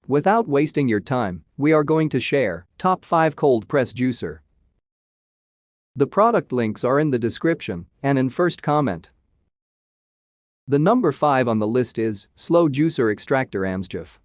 Without wasting your time, we are going to share top 5 cold press juicer. The product links are in the description and in first comment. The number 5 on the list is Slow Juicer Extractor Amsjif.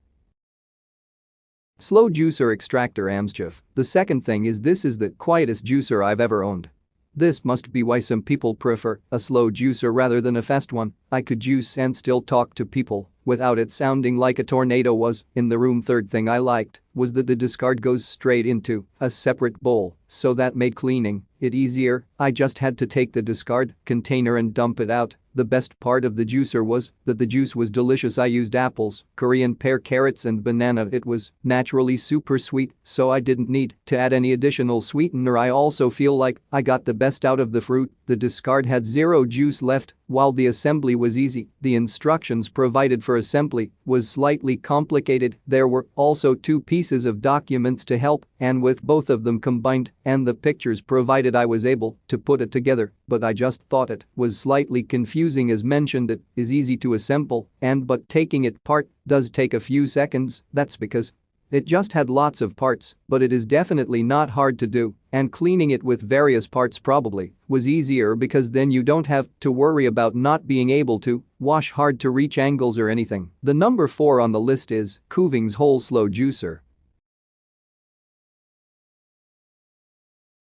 Slow Juicer Extractor Amsjif. The second thing is this is the quietest juicer I've ever owned. This must be why some people prefer a slow juicer rather than a fast one. I could juice and still talk to people without it sounding like a tornado was in the room. Third thing I liked was that the discard goes straight into a separate bowl, so that made cleaning it easier. I just had to take the discard container and dump it out. The best part of the juicer was that the juice was delicious. I used apples, Korean pear, carrots and banana. It was naturally super sweet, so I didn't need to add any additional sweetener. I also feel like I got the best out of the fruit. The discard had zero juice left, while the assembly was easy. The instructions provided for assembly was slightly complicated. There were also 2 pieces of documents to help, and with both of them combined and the pictures provided, I was able to put it together, but I just thought it was slightly confusing. As mentioned, it is easy to assemble but taking it apart does take a few seconds. That's because it just had lots of parts, but it is definitely not hard to do, and cleaning it with various parts probably was easier because then you don't have to worry about not being able to wash hard to reach angles or anything. The number 4 on the list is Kuvings Whole Slow Juicer.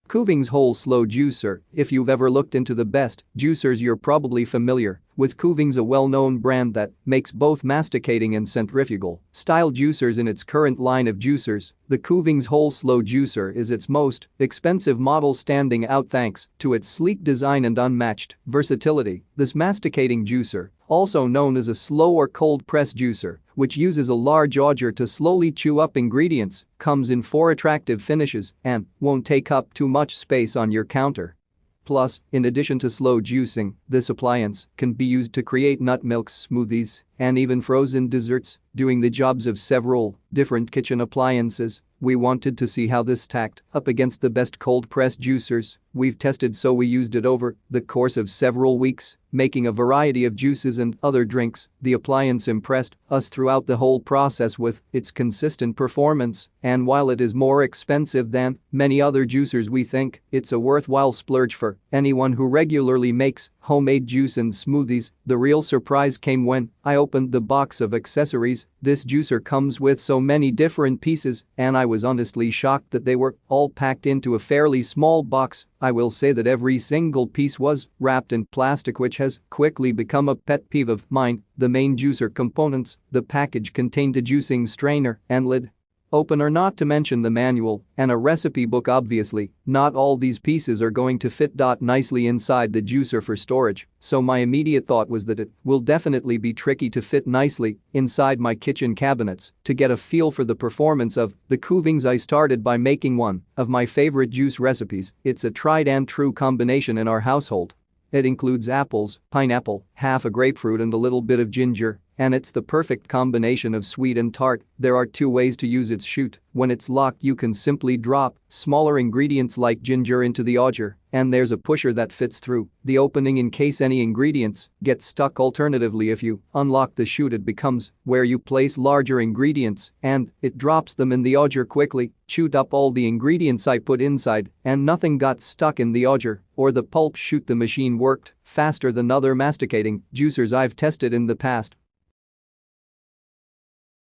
Kuvings Whole Slow Juicer. If you've ever looked into the best juicers, you're probably familiar with Kuvings, a well-known brand that makes both masticating and centrifugal style juicers. In its current line of juicers, the Kuvings Whole Slow Juicer is its most expensive model, standing out thanks to its sleek design and unmatched versatility. This masticating juicer, also known as a slow or cold press juicer, which uses a large auger to slowly chew up ingredients, comes in 4 attractive finishes and won't take up too much space on your counter. Plus, in addition to slow juicing, this appliance can be used to create nut milks, smoothies, and even frozen desserts, doing the jobs of several different kitchen appliances. We wanted to see how this stacked up against the best cold press juicers we've tested, so we used it over the course of several weeks, making a variety of juices and other drinks. The appliance impressed us throughout the whole process with its consistent performance, and while it is more expensive than many other juicers, we think it's a worthwhile splurge for anyone who regularly makes homemade juice and smoothies. The real surprise came when I opened the box of accessories. This juicer comes with so many different pieces, and I was honestly shocked that they were all packed into a fairly small box. I will say that every single piece was wrapped in plastic, which has quickly become a pet peeve of mine. The main juicer components, the package contained a juicing strainer and lid opener, not to mention the manual and a recipe book. Obviously, not all these pieces are going to fit nicely inside the juicer for storage, so my immediate thought was that it will definitely be tricky to fit nicely inside my kitchen cabinets. To get a feel for the performance of the Kuvings, I started by making one of my favorite juice recipes. It's a tried and true combination in our household. It includes apples, pineapple, half a grapefruit and a little bit of ginger, and it's the perfect combination of sweet and tart. There are 2 ways to use its chute. When it's locked, you can simply drop smaller ingredients like ginger into the auger, and there's a pusher that fits through the opening in case any ingredients get stuck. Alternatively, if you unlock the chute, it becomes where you place larger ingredients and it drops them in the auger quickly. Chewed up all the ingredients I put inside and nothing got stuck in the auger or the pulp chute. The machine worked faster than other masticating juicers I've tested in the past.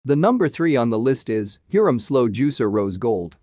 The number 3 on the list is Hurom Slow Juicer Rose Gold.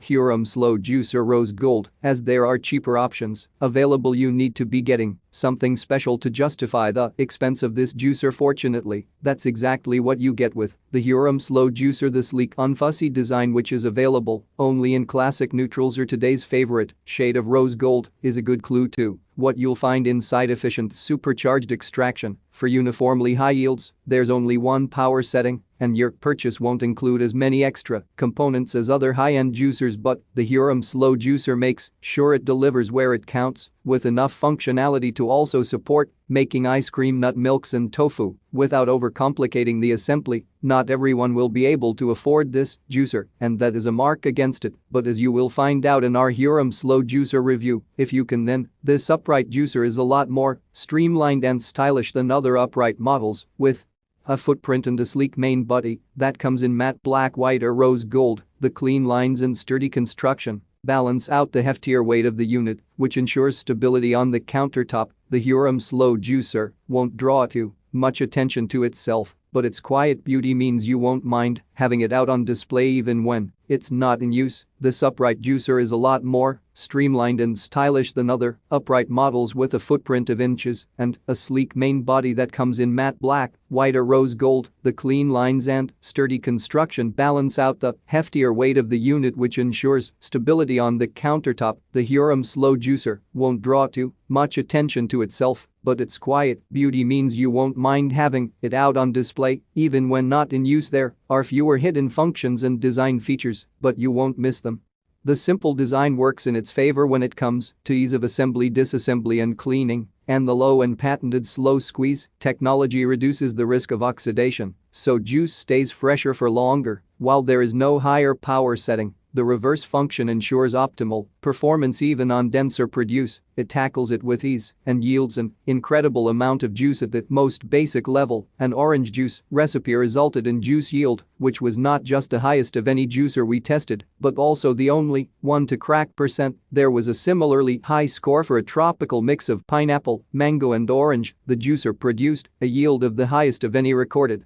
Hurom Slow Juicer Rose Gold. As there are cheaper options available, you need to be getting something special to justify the expense of this juicer. Fortunately, that's exactly what you get with the Hurom Slow Juicer. The sleek, unfussy design, which is available only in classic neutrals or today's favorite shade of rose gold, is a good clue to what you'll find inside. Efficient supercharged extraction for uniformly high yields. There's only one power setting and your purchase won't include as many extra components as other high-end juicers, but the Hurom Slow Juicer makes sure it delivers where it counts, with enough functionality to also support making ice cream, nut milks and tofu without overcomplicating the assembly. Not everyone will be able to afford this juicer, and that is a mark against it, but as you will find out in our Hurom Slow Juicer review, if you can, then this upright juicer is a lot more streamlined and stylish than other upright models, with a footprint and a sleek main body that comes in matte black, white or rose gold. The clean lines and sturdy construction balance out the heftier weight of the unit, which ensures stability on the countertop. The Hurom Slow Juicer won't draw too much attention to itself, but its quiet beauty means you won't mind having it out on display even when it's not in use. This upright juicer is a lot more streamlined and stylish than other upright models, with a footprint of inches and a sleek main body that comes in matte black, white or rose gold. The clean lines and sturdy construction balance out the heftier weight of the unit, which ensures stability on the countertop. The Hurom Slow Juicer won't draw too much attention to itself, but its quiet beauty means you won't mind having it out on display even when not in use. There are fewer hidden functions and design features, but you won't miss them. The simple design works in its favor when it comes to ease of assembly, disassembly and cleaning, and the low and patented slow squeeze technology reduces the risk of oxidation, so juice stays fresher for longer. While there is no higher power setting, the reverse function ensures optimal performance even on denser produce. It tackles it with ease and yields an incredible amount of juice at the most basic level. An orange juice recipe resulted in juice yield which was not just the highest of any juicer we tested, but also the only one to crack percent. There was a similarly high score for a tropical mix of pineapple, mango and orange. The juicer produced a yield of the highest of any recorded.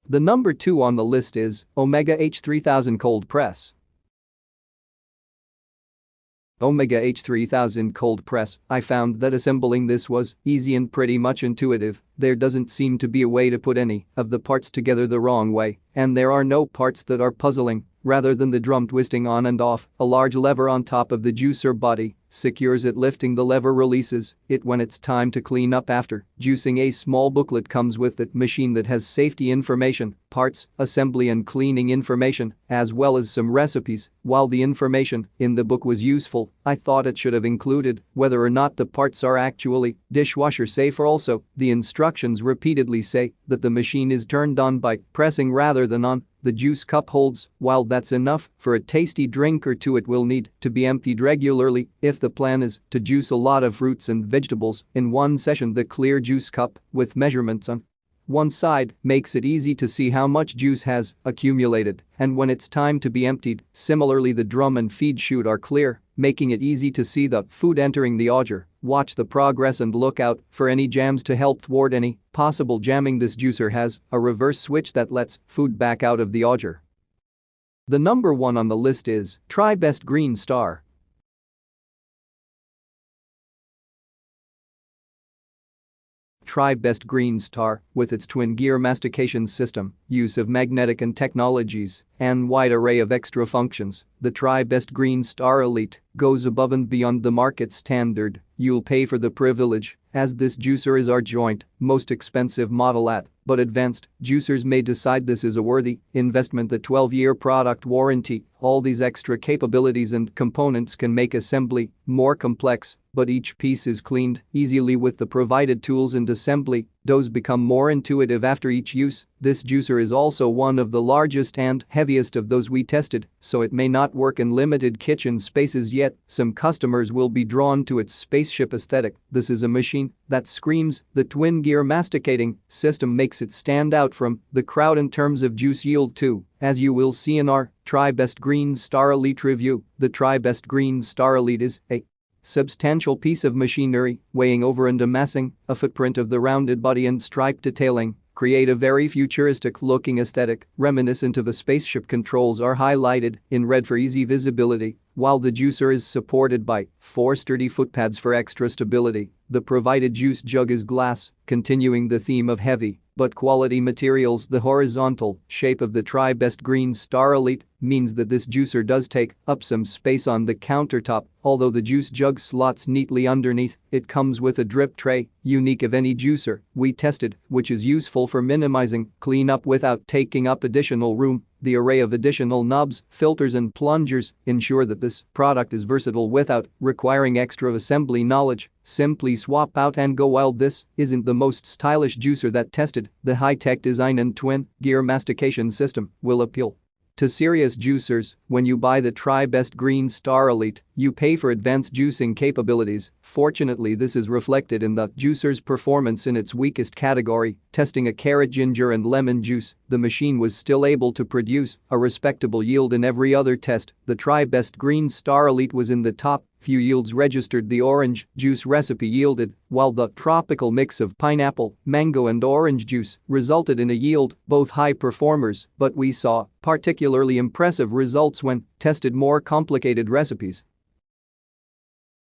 The number 2 on the list is Omega H3000 Cold Press. Omega H3000 Cold Press. I found that assembling this was easy and pretty much intuitive. There doesn't seem to be a way to put any of the parts together the wrong way, and there are no parts that are puzzling. Rather than the drum twisting on and off, a large lever on top of the juicer body secures it. Lifting the lever releases it when it's time to clean up after juicing. A small booklet comes with the machine that has safety information, parts, assembly and cleaning information, as well as some recipes. While the information in the book was useful, I thought it should have included whether or not the parts are actually dishwasher safe. Also, the instructions repeatedly say that the machine is turned on by pressing rather than on the juice cup holds. While that's enough for a tasty drink or two, it will need to be emptied regularly if the plan is to juice a lot of fruits and vegetables in one session. The clear juice cup with measurements on one side makes it easy to see how much juice has accumulated and when it's time to be emptied. Similarly, the drum and feed chute are clear, making it easy to see the food entering the auger. Watch the progress and look out for any jams to help thwart any possible jamming. This juicer has a reverse switch that lets food back out of the auger. The number 1 on the list is TriBest Green Star. TriBest Green Star, with its twin-gear mastication system, use of magnetic and technologies, and wide array of extra functions, the TriBest Green Star Elite goes above and beyond the market standard. You'll pay for the privilege, as this juicer is our joint most expensive model at, but advanced juicers may decide this is a worthy investment. The 12-year product warranty, all these extra capabilities and components can make assembly more complex, but each piece is cleaned easily with the provided tools, and assembly does become more intuitive after each use. This juicer is also one of the largest and heaviest of those we tested, so it may not work in limited kitchen spaces, yet some customers will be drawn to its spaceship aesthetic. This is a machine that screams. The twin-gear masticating system makes it stand out from the crowd in terms of juice yield too, as you will see in our TriBest Green Star Elite review. The TriBest Green Star Elite is a substantial piece of machinery, weighing over and amassing a footprint of the rounded body and striped detailing create a very futuristic-looking aesthetic reminiscent of a spaceship. Controls are highlighted in red for easy visibility, while the juicer is supported by 4 sturdy footpads for extra stability. The provided juice jug is glass, continuing the theme of heavy but quality materials. The horizontal shape of the Tri-Best Green Star Elite means that this juicer does take up some space on the countertop, although the juice jug slots neatly underneath. It comes with a drip tray, unique of any juicer we tested, which is useful for minimizing cleanup without taking up additional room. The array of additional knobs, filters and plungers ensure that this product is versatile without requiring extra assembly knowledge. Simply swap out and go. While this isn't the most stylish juicer that tested, the high-tech design and twin-gear mastication system will appeal to serious juicers. When you buy the Tri-Best Green Star Elite, you pay for advanced juicing capabilities. Fortunately, this is reflected in the juicer's performance. In its weakest category, testing a carrot, ginger and lemon juice, the machine was still able to produce a respectable yield. In every other test, the Tri-Best Green Star Elite was in the top few yields registered. The orange juice recipe yielded, while the tropical mix of pineapple, mango and orange juice resulted in a yield, both high performers, but we saw particularly impressive results when tested more complicated recipes.